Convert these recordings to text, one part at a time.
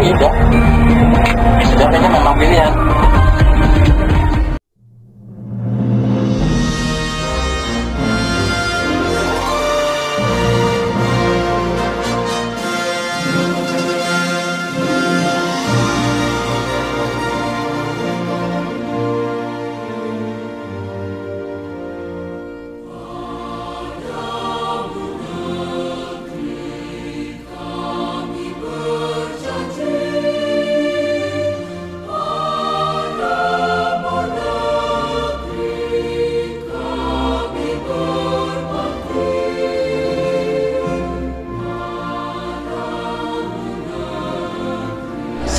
sudah saja memang pilihan.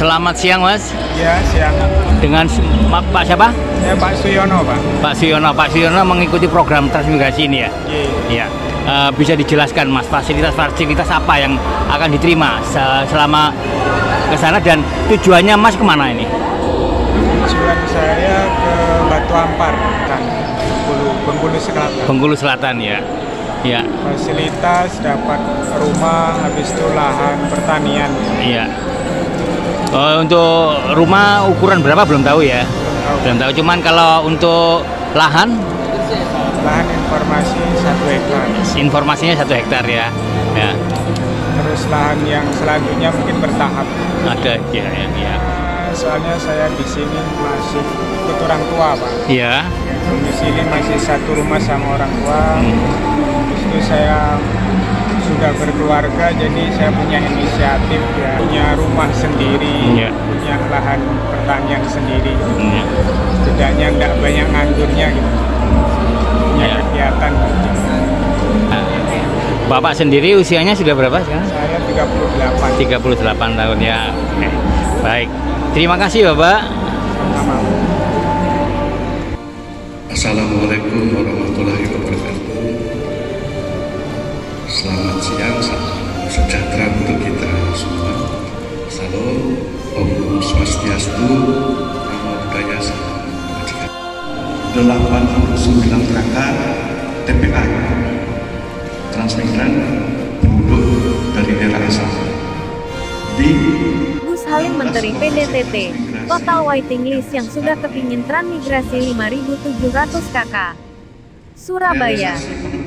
Selamat siang, Mas. Ya, siang. Dengan Pak siapa? Ya, Pak Suyono, Pak. Pak Suyono mengikuti program transmigrasi ini ya? Iya. Bisa dijelaskan, Mas, fasilitas apa yang akan diterima selama ke sana dan tujuannya Mas kemana ini? Tujuan saya ke Batu Ampar, Bengkulu Selatan. Bengkulu Selatan ya. Ya. Fasilitas dapat rumah, habis itu lahan pertanian. Iya. Untuk rumah ukuran berapa belum tahu ya? Belum tahu. Cuman kalau untuk lahan informasi 1 hektar. Informasinya 1 hektar ya. Ya. Terus lahan yang selanjutnya mungkin bertahap. Ada ya. Soalnya saya di sini masih ikut orang tua, Pak. Iya. Di sini masih satu rumah sama orang tua. Terus itu saya sudah berkeluarga, jadi saya punya inisiatif ya, punya rumah sendiri, punya lahan pertanian sendiri. Setidaknya nggak banyak nganggurnya gitu. Punya kegiatan. Bapak sendiri usianya sudah berapa sekarang? Saya 38. 38 tahun ya. Oke. Baik. Terima kasih, Bapak. Sama. Assalamualaikum warahmatullahi wabarakatuh. Selamat siang, salam sejahtera untuk kita semua. Salam, Om Swastiastu, Namo Buddhaya, Salam Kebajikan. 89 berangkat TPA transmigran penduduk dari daerah asal di Gus Halim Menteri PDTT, total waiting list yang sudah kepingin transmigrasi 5.700 KK. Surabaya,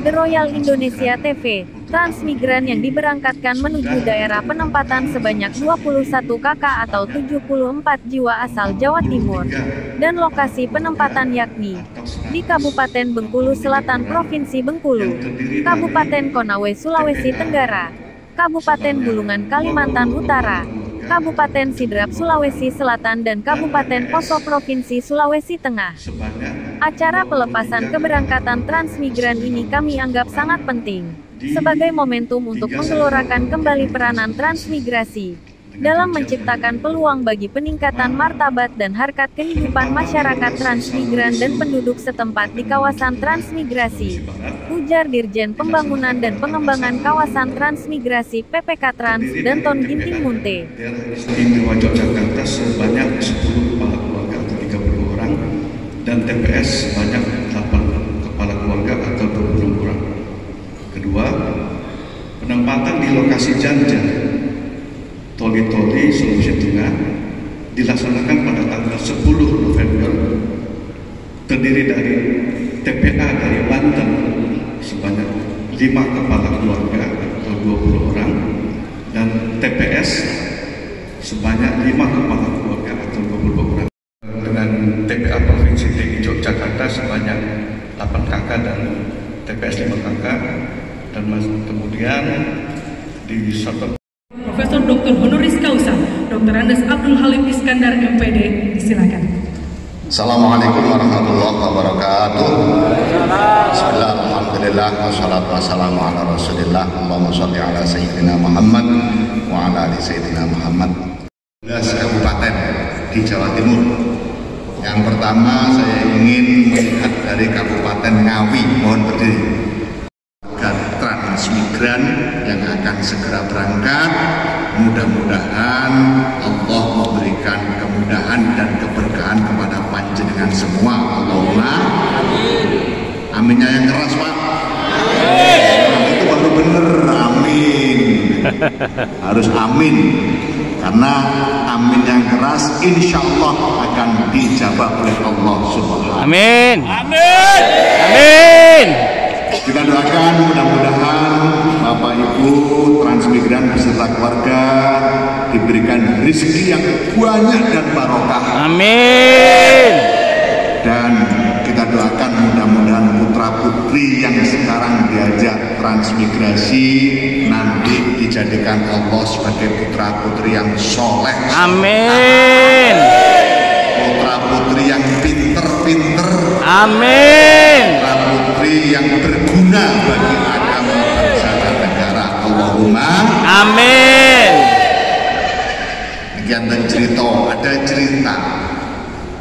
The Royal Indonesia TV, transmigran yang diberangkatkan menuju daerah penempatan sebanyak 21 KK atau 74 jiwa asal Jawa Timur, dan lokasi penempatan yakni di Kabupaten Bengkulu Selatan Provinsi Bengkulu, Kabupaten Konawe Sulawesi Tenggara, Kabupaten Bulungan Kalimantan Utara, Kabupaten Sidrap Sulawesi Selatan dan Kabupaten Poso Provinsi Sulawesi Tengah. Acara pelepasan keberangkatan transmigran ini kami anggap sangat penting, sebagai momentum untuk menggelorakan kembali peranan transmigrasi dalam menciptakan peluang bagi peningkatan martabat dan harkat kehidupan masyarakat transmigran dan penduduk setempat di kawasan transmigrasi, ujar Dirjen Pembangunan dan Pengembangan Kawasan Transmigrasi PPK Trans Danton Ginting Munte. Istimewa Yogyakarta sebanyak 10 kepala keluarga atau 30 orang dan TPS sebanyak 8 kepala keluarga atau 20 orang. Kedua, penempatan di lokasi Janja, Toli-Toli, Sulawesi Tengah dilaksanakan pada tanggal 10 November, terdiri dari TPA dari Banten sebanyak 5 kepala keluarga atau 20 orang dan TPS sebanyak 5 kepala keluarga atau 20 orang. Dengan TPA Provinsi DKI Yogyakarta sebanyak 8 KK dan TPS 5 KK dan kemudian di Soto Profesor Dr. Honoris Causa Dr. Andes Abdul Halim Iskandar MPD, silakan. Assalamualaikum warahmatullahi wabarakatuh. Bismillah, alhamdulillah, wassalatu wassalamu ala rasulillah. Allahumma sholli ala sayyidina Muhammad wa ala ali sayyidina Muhammad. 11 kabupaten di Jawa Timur. Yang pertama saya ingin melihat dari Kabupaten Ngawi, mohon berdiri. Transmigran yang akan segera berangkat, mudah-mudahan Allah memberikan kemudahan dan keberkahan kepada panjenengan semua. Allahumma aminnya yang keras, Pak. Itu baru bener, amin. Harus amin. karena amin yang keras insya Allah akan dijawab oleh Allah Subhanahu. Amin. Amin. Amin. Kita doakan mudah-mudahan Bapak Ibu transmigran beserta keluarga diberikan rezeki yang banyak dan barokah. Amin. Dan kita doakan mudah-mudahan putra putri yang sekarang diajak transmigrasi nanti dijadikan Allah sebagai putra putri yang soleh. Amin. Putra putri yang pinter-pinter. Amin. Putra putri yang berguna bagi agama bangsa dan negara. Allahumma Amin. Demikian ada cerita.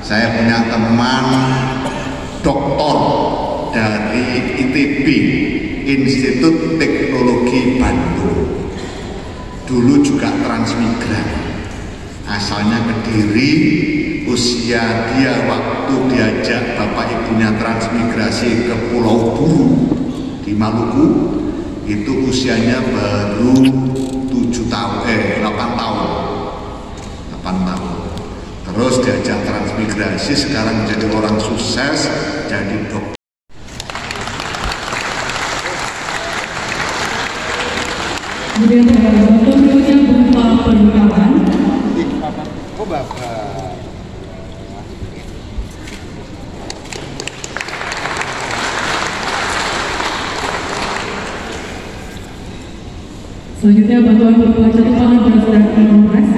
Saya punya teman doktor dari ITB, Institut Teknologi Bandung. Dulu juga transmigran. Asalnya Kediri, usia dia waktu diajak bapak ibunya transmigrasi ke Pulau Buru di Maluku, itu usianya baru 8 tahun. Terus diajak transmigrasi, sekarang menjadi orang sukses, jadi dokter. Kemudian untuk berikutnya berupa perubahan. Oh Bapak. Selanjutnya bantuan berupa catatan berdasarkan kongres.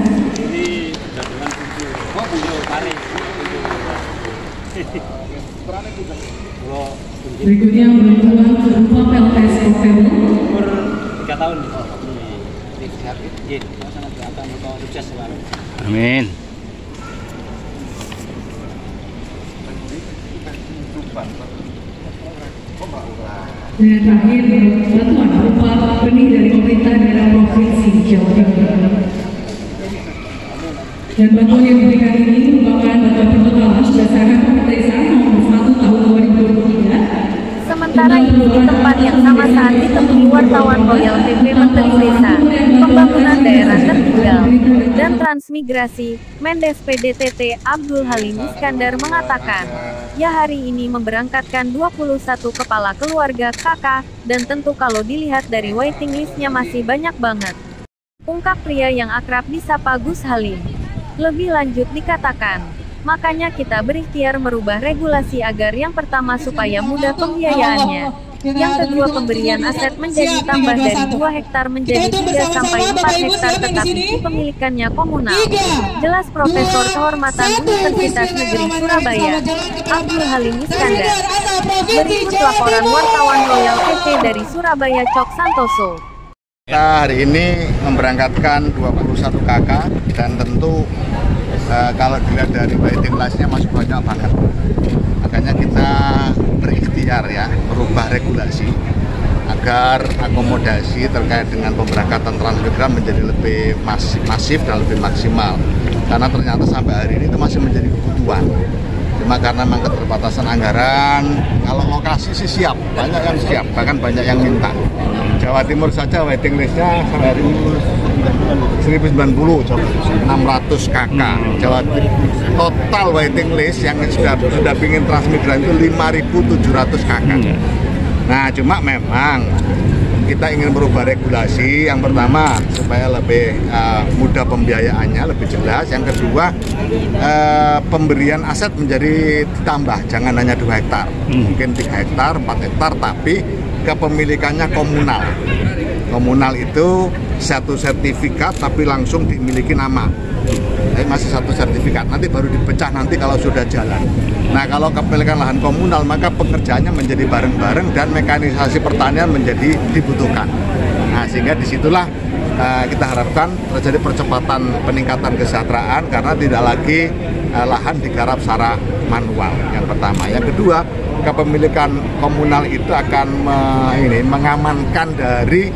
Berikutnya bantuan berupa PLTS Oktober. Umur 3 tahun. Sukses selalu. Amin. Dan terakhir bantuan berupa benih dari pemerintah daerah provinsi Jawa Timur. Dan bantuan yang diberikan ini merupakan bantuan pertotalan berdasarkan pemeriksaan nomor 1 tahun 2023. Sementara itu di tempat yang sama saat ditemui wartawan Royal TV Menteri Desa, Pembangunan Daerah Tertinggal, dan Transmigrasi, Mendes PDTT Abdul Halim Iskandar mengatakan, ya hari ini memberangkatkan 21 kepala keluarga KK, dan tentu kalau dilihat dari waiting listnya masih banyak banget. Ungkap pria yang akrab disapa Gus Halim. Lebih lanjut dikatakan, makanya kita berikhtiar merubah regulasi agar yang pertama supaya mudah pembiayaannya, yang kedua pemberian aset menjadi tambah dari 2 hektar menjadi 3-4 hektar tetapi kepemilikannya komunal. Jelas Profesor Kehormatan Universitas Negeri Surabaya, Abdul Halim Iskandar. Berikut laporan wartawan Royal TV dari Surabaya Cok Santoso. Kita hari ini memberangkatkan 21 KK dan tentu kalau dilihat dari waiting listnya masih banyak banget. Makanya kita berikhtiar ya merubah regulasi agar akomodasi terkait dengan pemberangkatan transmigran menjadi lebih masif dan lebih maksimal. Karena ternyata sampai hari ini itu masih menjadi kebutuhan. Cuma karena memang keterbatasan anggaran, kalau lokasi sih siap, banyak yang siap, bahkan banyak yang minta. Jawa Timur saja waiting listnya sampai hari 1090, 600 KK. Jawa Timur total waiting list yang sudah ingin transmigran itu 5.700 KK. Nah, cuma memang kita ingin merubah regulasi. Yang pertama supaya lebih mudah pembiayaannya, lebih jelas. Yang kedua pemberian aset menjadi ditambah, jangan hanya 2 hektar, mungkin 3 hektar, 4 hektar, tapi kepemilikannya komunal. Komunal itu satu sertifikat tapi langsung dimiliki nama. Tapi masih satu sertifikat, nanti baru dipecah nanti kalau sudah jalan. Nah, kalau kepemilikan lahan komunal maka pekerjaannya menjadi bareng-bareng dan mekanisasi pertanian menjadi dibutuhkan. Nah, sehingga disitulah kita harapkan terjadi percepatan peningkatan kesejahteraan karena tidak lagi lahan digarap secara manual. Yang pertama, yang kedua, kepemilikan komunal itu akan mengamankan dari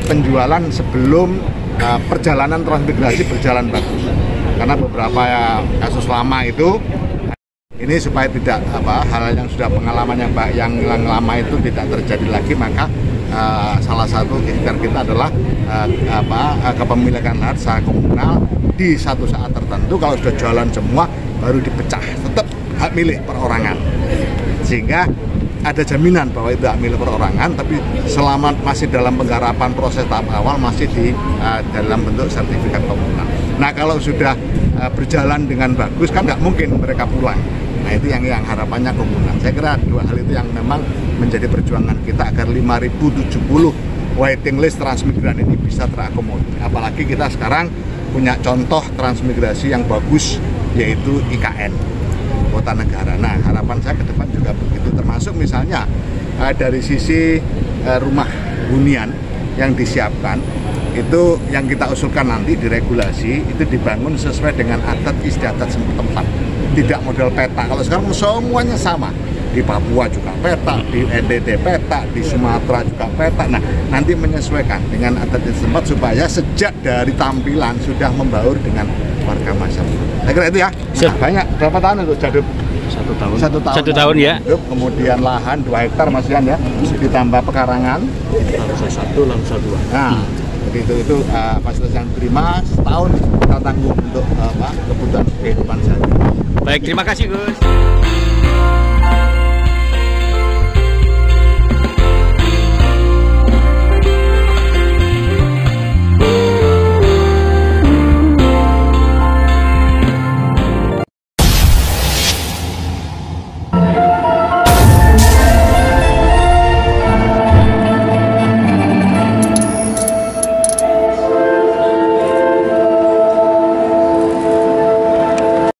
penjualan sebelum perjalanan transmigrasi berjalan bagus. Karena beberapa kasus lama itu ini supaya tidak hal yang sudah pengalaman yang lama itu tidak terjadi lagi, maka salah satu ikhtiar kita adalah kepemilikan lahan secara komunal di satu saat tertentu. Kalau sudah jalan semua baru dipecah, tetap hak milik perorangan, sehingga ada jaminan bahwa itu hak milik perorangan, tapi selama masih dalam penggarapan proses tahap awal masih di dalam bentuk sertifikat komunal. Nah, kalau sudah berjalan dengan bagus kan nggak mungkin mereka pulang. Nah, itu yang harapannya komunal. Saya kira dua hal itu yang memang menjadi perjuangan kita agar 5.070 waiting list transmigran ini bisa terakomodir. Apalagi kita sekarang punya contoh transmigrasi yang bagus, yaitu IKN, kota negara. Nah, harapan saya ke depan juga begitu, termasuk misalnya dari sisi rumah hunian yang disiapkan, itu yang kita usulkan nanti di regulasi itu dibangun sesuai dengan adat istiadat setempat, tidak model peta. Kalau sekarang semuanya sama, di Papua juga peta, di NTT peta, di Sumatera juga peta. Nah, nanti menyesuaikan dengan adat setempat supaya sejak dari tampilan sudah membaur dengan warga masyarakat. Saya kira itu ya. Nah, banyak berapa tahun untuk Jaduk? 1 tahun. 1 tahun ya. Kemudian lahan 2 hektar Mas Yan ya, ditambah pekarangan. Langsung 1, langsung 2. Nah, begitu itu fasilitas yang diterima setahun kita tanggung untuk kebutuhan kehidupan sehari. Baik, terima kasih Gus.